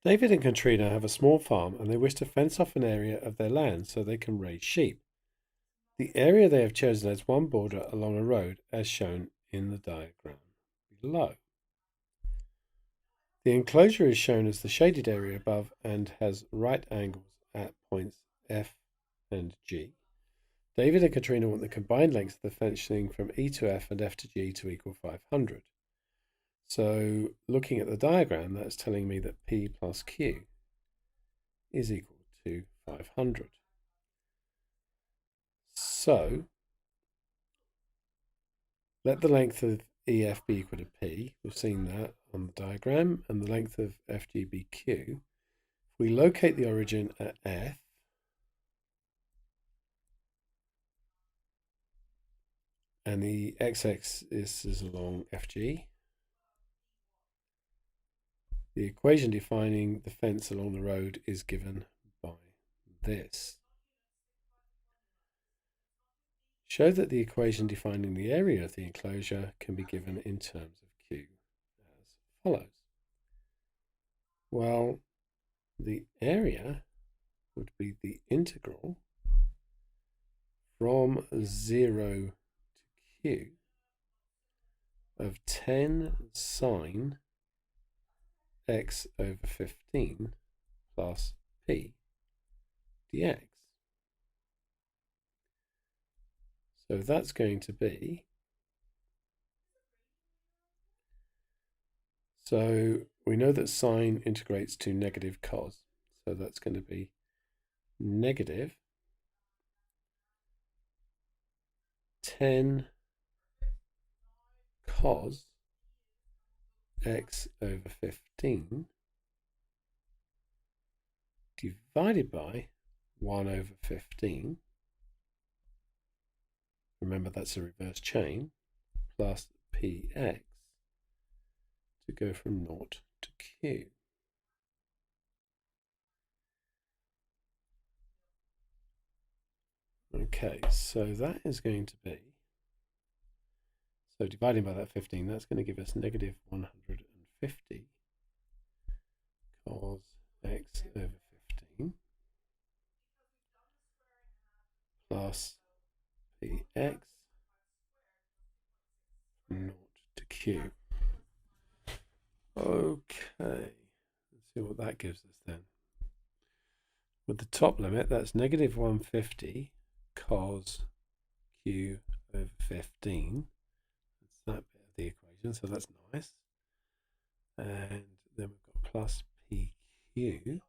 David and Katrina have a small farm and they wish to fence off an area of their land so they can raise sheep. The area they have chosen has one border along a road as shown in the diagram below. The enclosure is shown as the shaded area above and has right angles at points F and G. David and Katrina want the combined length of the fencing from E to F and F to G to equal 500. So looking at the diagram, that's telling me that P plus Q is equal to 500. So let the length of EF be equal to P. We've seen that on the diagram, and the length of FG be Q. If we locate the origin at F, and the x-axis is along FG, the equation defining the fence along the road is given by this. Show that the equation defining the area of the enclosure can be given in terms of Q as follows. Well, the area would be the integral from 0 to Q of 10 sine x over 15 plus P dx. So that's going to be, so we know that sine integrates to negative cos. So that's going to be negative 10 cos x over 15 divided by 1 over 15. Remember, that's a reverse chain, plus px to go from 0 to q. Okay, so that is going to be, so dividing by that 15, that's going to give us negative 150 cos x over 15 plus px 0 to q. Okay, let's see what that gives us then. With the top limit, that's negative 150 cos q over 15. That's that bit of the equation, so that's nice. And then we've got plus pq.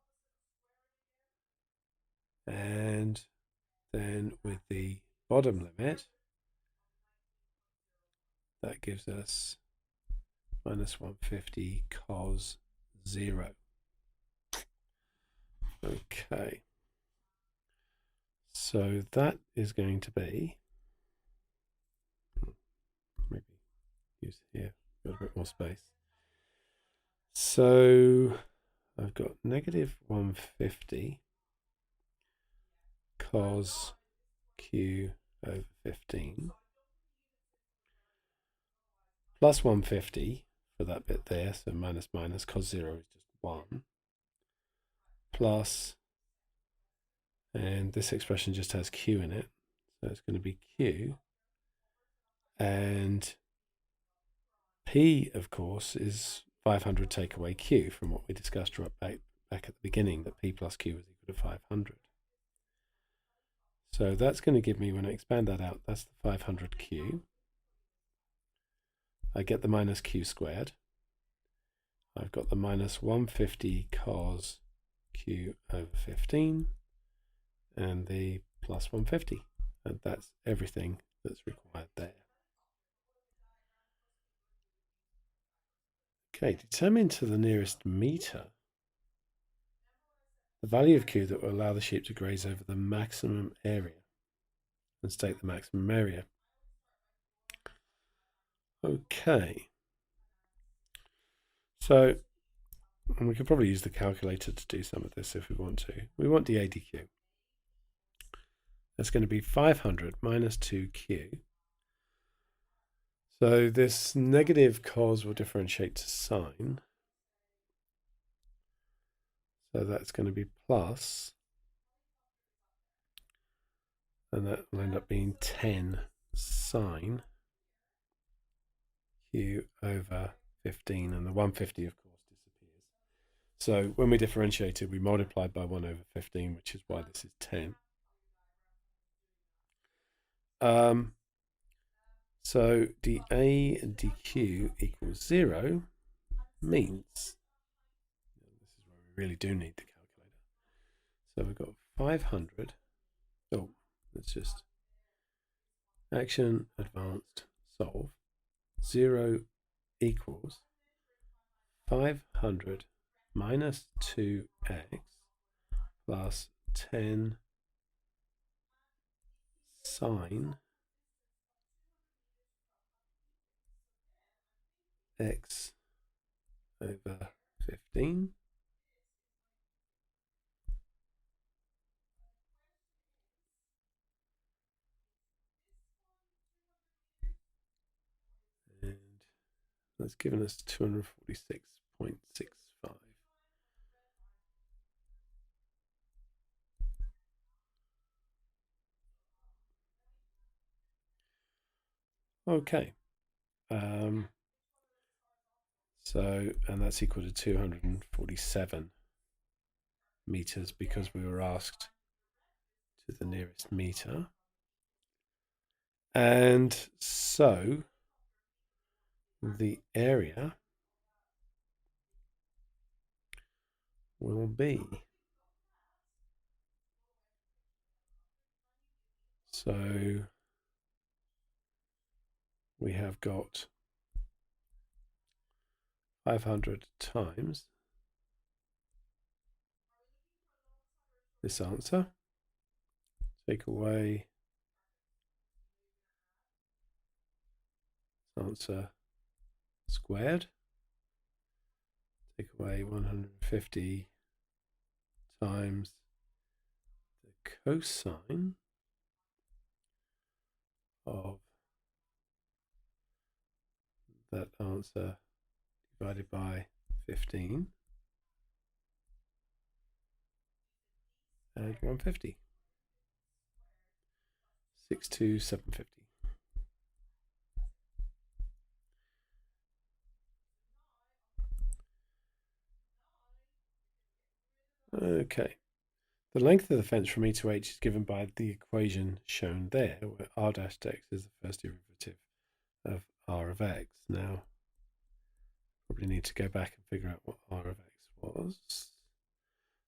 And then with the bottom limit, that gives us minus 150 cos 0. Okay. So that is going to be, maybe use here, got a bit more space. So I've got negative 150 cos q over 15 plus 150 for that bit there, so minus minus, cos 0 is just 1, plus, and this expression just has q in it, so it's going to be q, and p, of course, is 500 take away q from what we discussed right back at the beginning, that p plus q is equal to 500. So that's going to give me, when I expand that out, that's the 500q. I get the minus q squared. I've got the minus 150 cos q over 15 and the plus 150. And that's everything that's required there. Okay, determine to the nearest meter the value of q that will allow the sheep to graze over the maximum area, and state the maximum area. Okay, so we could probably use the calculator to do some of this if we want to. We want dA dq. That's going to be 500 minus 2q. So this negative cos will differentiate to sine. So that's going to be plus, and that will end up being 10 sine Q over 15, and the 150 of course disappears. So when we differentiate it, we multiplied by 1 over 15, which is why this is 10. So dA dq equals 0 means, this is where we really do need the calculator. So we've got 500. Oh, let's just action, advanced, solve. 0 equals 500 minus 2x plus 10 sine x over 15. And that's given us 246.65. Okay. So, and that's equal to 247 meters because we were asked to the nearest meter. And so the area will be, so we have got 500 times this answer, take away answer squared, take away 150 times the cosine of that answer divided by 15, and 150. 62750. Okay. The length of the fence from E to H is given by the equation shown there, where r dash x is the first derivative of r of x. Now, probably need to go back and figure out what r of x was.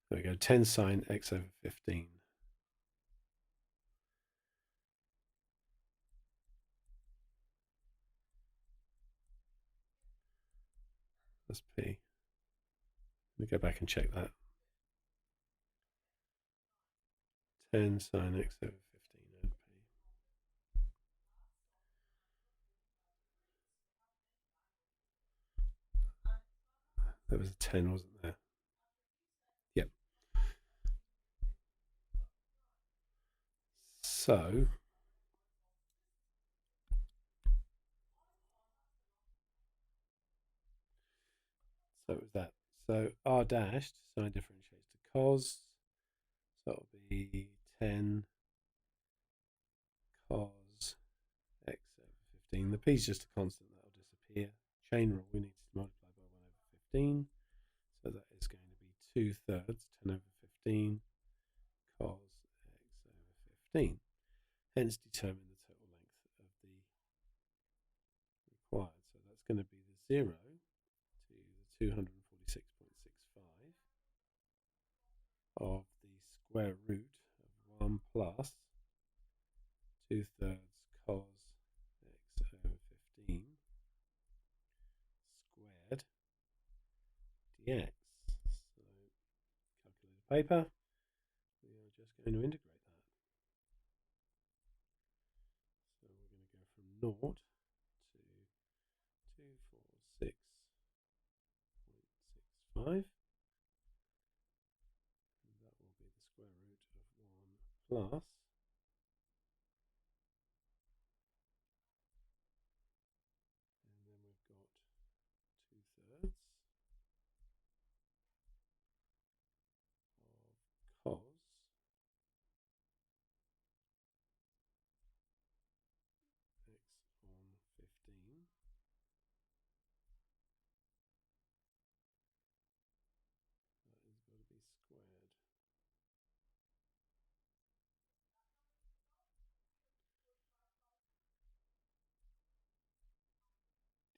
There we go, 10 sine x over 15. That's p. Let me go back and check that. 10 sine x over 15 and p. There was a 10, wasn't there? Yep. So it was that. So r dashed, sine differentiates to cos. So it'll be 10 cos x over 15. The p is just a constant, that'll disappear. Chain rule, we need to multiply by 1 over 15. So that is going to be 2/3, 10 over 15 cos x over 15. Hence determine the total length of the required. So that's going to be the 0 to the 246.65 of the square root of 1 plus 2/3 cos x over 15 squared dx. So calculator paper, we are just going to integrate that. So we're going to go from 0 to 246.65. And that will be the square root of 1 plus and then we've got 2/3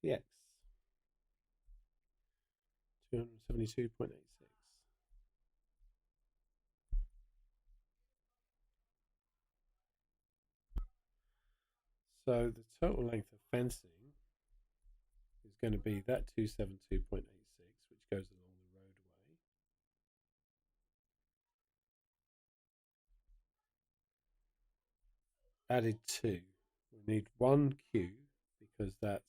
the X. 272.86. So the total length of fencing is going to be that 272.86, which goes along the roadway. Added 2. We need 1 Q because that's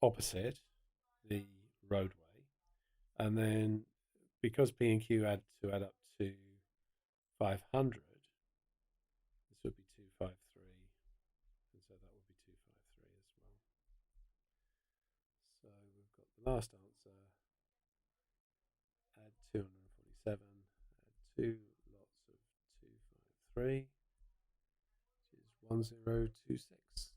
opposite the roadway. And then because P and Q add up to 500, this would be 253, and so that would be 253 as well. So we've got the last answer, add 247, add 2 lots of 253, which is 1026.